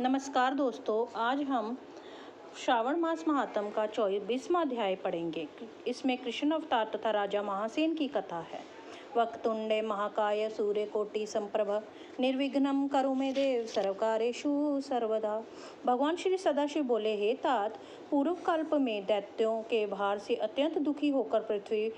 नमस्कार दोस्तों, आज हम श्रावण मास महात्म का 24वां अध्याय पढ़ेंगे। इसमें कृष्ण अवतार तथा राजा महासेन की कथा है। वक्रतुंडे महाकाय सूर्यकोटि संप्रभ निर्विघ्नं करो मे देव सर्वकार्येषु सर्वदा। भगवान श्री सदाशिव बोले, हे तात, पूर्व कल्प में दैत्यों के भार से अत्यंत दुखी होकर पृथ्वी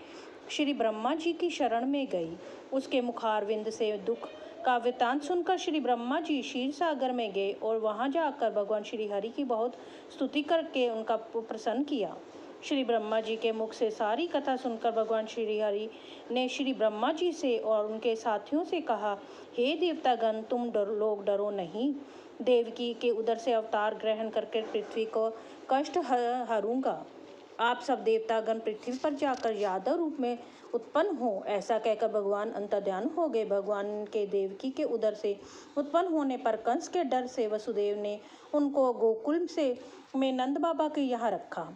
श्री ब्रह्मा जी की शरण में गई। उसके मुखारविंद से दुख का वृत्तांत सुनकर श्री ब्रह्मा जी क्षीर सागर में गए और वहां जाकर भगवान श्री हरि की बहुत स्तुति करके उनका प्रसन्न किया। श्री ब्रह्मा जी के मुख से सारी कथा सुनकर भगवान श्री हरि ने श्री ब्रह्मा जी से और उनके साथियों से कहा, हे देवतागण, तुम लोग डरो नहीं। देवकी के उदर से अवतार ग्रहण करके पृथ्वी को कष्ट हरूंगा। आप सब देवतागण पृथ्वी पर जाकर यादव रूप में उत्पन्न हो। ऐसा कहकर भगवान अंतर्ध्यान हो गए। भगवान के देवकी के उदर से उत्पन्न होने पर कंस के डर से वसुदेव ने उनको गोकुल में नंद बाबा के यहाँ रखा।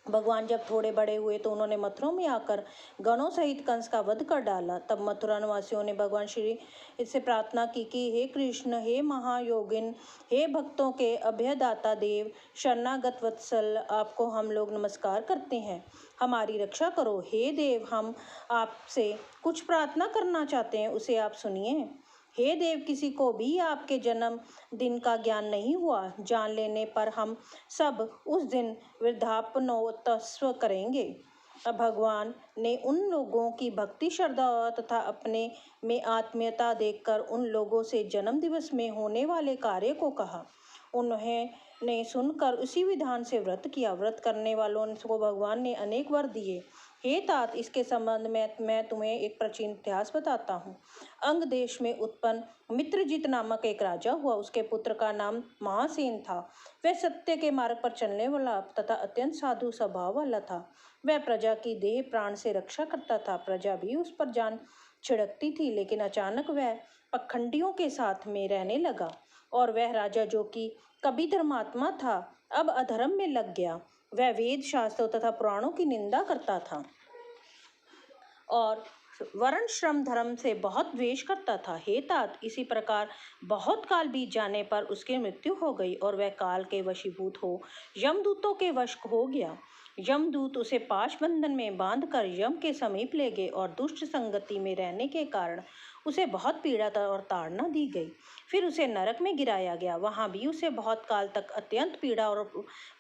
भगवान जब थोड़े बड़े हुए तो उन्होंने मथुरा में आकर गणों सहित कंस का वध कर डाला। तब मथुरा निवासियों ने भगवान श्री से प्रार्थना की कि हे कृष्ण, हे महायोगिन, हे भक्तों के अभयदाता देव, शरणागत वत्सल, आपको हम लोग नमस्कार करते हैं, हमारी रक्षा करो। हे देव, हम आपसे कुछ प्रार्थना करना चाहते हैं, उसे आप सुनिए। हे देव, किसी को भी आपके जन्म दिन का ज्ञान नहीं हुआ। जान लेने पर हम सब उस दिन वृद्धापनोत्सव करेंगे। अब भगवान ने उन लोगों की भक्ति, श्रद्धा तथा अपने में आत्मीयता देखकर उन लोगों से जन्म दिवस में होने वाले कार्य को कहा। उन्होंने सुनकर उसी विधान से व्रत किया। व्रत करने वालों को भगवान ने अनेक वर दिए। हे तात, इसके संबंध में मैं तुम्हें एक प्राचीन इतिहास बताता हूँ। अंग देश में उत्पन्न मित्रजित नामक एक राजा हुआ। उसके पुत्र का नाम महासेन था। वह सत्य के मार्ग पर चलने वाला तथा अत्यंत साधु स्वभाव वाला था। वह प्रजा की देह प्राण से रक्षा करता था। प्रजा भी उस पर जान छिड़कती थी, लेकिन अचानक वह पखंडियों के साथ में रहने लगा और वह राजा, जो कि कभी धर्मात्मा था, अब अधर्म में लग गया। वह वेद शास्त्रों तथा पुराणों की निंदा करता था और वर्ण श्रम धर्म से बहुत द्वेष करता था। हे तात, इसी प्रकार बहुत काल बीत जाने पर उसकी मृत्यु हो गई और वह काल के वशीभूत हो यमदूतों के वश हो गया। यमदूत उसे पाश बंधन में बांधकर यम के समीप ले गए और दुष्ट संगति में रहने के कारण उसे बहुत पीड़ा और ताड़ना दी गई। फिर उसे नरक में गिराया गया। वहां भी उसे बहुत काल तक अत्यंत पीड़ा और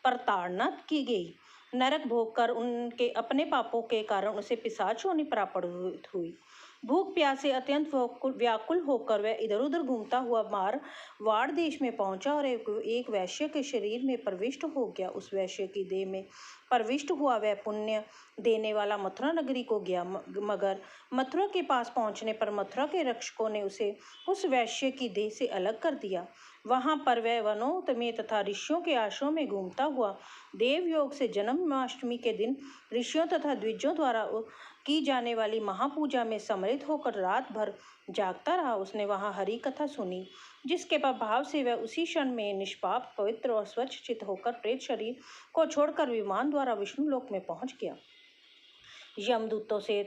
प्रताड़ना की गई। नरक भोग कर उनके अपने पापों के कारण उसे पिशाच योनि प्राप्त हुई। भूख प्यास से अत्यंत व्याकुल होकर वह इधर उधर घूमता हुआ मारवाड़ देश में पहुंचा और एक वैश्य के शरीर में प्रविष्ट हो गया। उस वैश्य की देह में प्रविष्ट हुआ वह पुण्य देने वाला मथुरा नगरी को गया, मगर मथुरा के पास पहुंचने पर मथुरा के रक्षकों ने उसे उस वैश्य की देह से अलग कर दिया। वहां पर वह वनों में तथा ऋषियों के आश्रम में घूमता हुआ देवयोग से जन्माष्टमी के दिन ऋषियों तथा द्विजों द्वारा की जाने वाली महापूजा में सम्मिलित होकर रात भर जागता रहा। उसने वहां हरि कथा सुनी, जिसके प्रभाव से वह उसी क्षण में निष्पाप, पवित्र और स्वच्छ चित्त होकर प्रेत शरीर को छोड़कर विमान द्वारा विष्णु लोक में पहुंच गया। यमदूतों से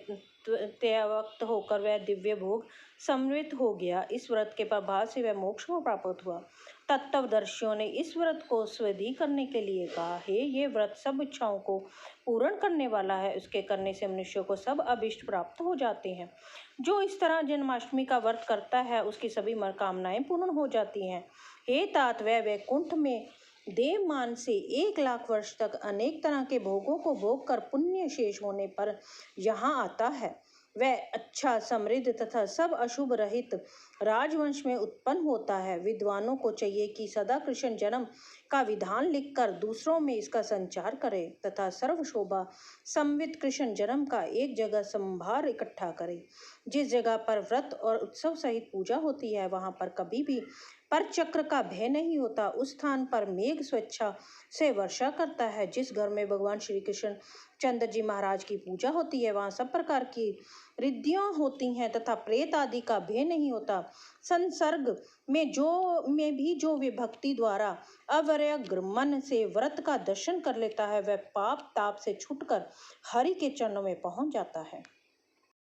त्यक्त होकर वह दिव्य भोग समृद्ध हो गया। इस व्रत के प्रभाव से वह मोक्ष को प्राप्त हुआ। तत्वदर्शियों ने इस व्रत को स्वधि करने के लिए कहा, हे ये व्रत सब इच्छाओं को पूर्ण करने वाला है। उसके करने से मनुष्यों को सब अभिष्ट प्राप्त हो जाते हैं। जो इस तरह जन्माष्टमी का व्रत करता है, उसकी सभी मनोकामनाएं पूर्ण हो जाती हैं। हे तात, वह वैकुंठ में देवमान से 1,00,000 वर्ष तक अनेक तरह के भोगों को भोग कर पुण्य शेष होने पर यहाँ आता है। वह अच्छा, समृद्ध तथा सब अशुभ रहित राजवंश में उत्पन्न होता है। विद्वानों को चाहिए कि सदा कृष्ण जन्म का विधान लिखकर दूसरों में इसका संचार करे तथा सर्वशोभा संवित कृष्ण जन्म का एक जगह संभार इकट्ठा करे। जिस जगह पर व्रत और उत्सव सहित पूजा होती है, वहां पर कभी भी पर चक्र का भय नहीं होता। उस स्थान पर मेघ स्वेच्छा से वर्षा करता है। जिस घर में भगवान श्री कृष्ण चंद्र जी महाराज की पूजा होती है, वहाँ सब प्रकार की रिद्धियां होती हैं तथा प्रेत आदि का भय नहीं होता। संसर्ग में भी जो विभक्ति द्वारा अवैराग्य मन से व्रत का दर्शन कर लेता है, वह पाप ताप से छूटकर हरि के चरणों में पहुंच जाता है।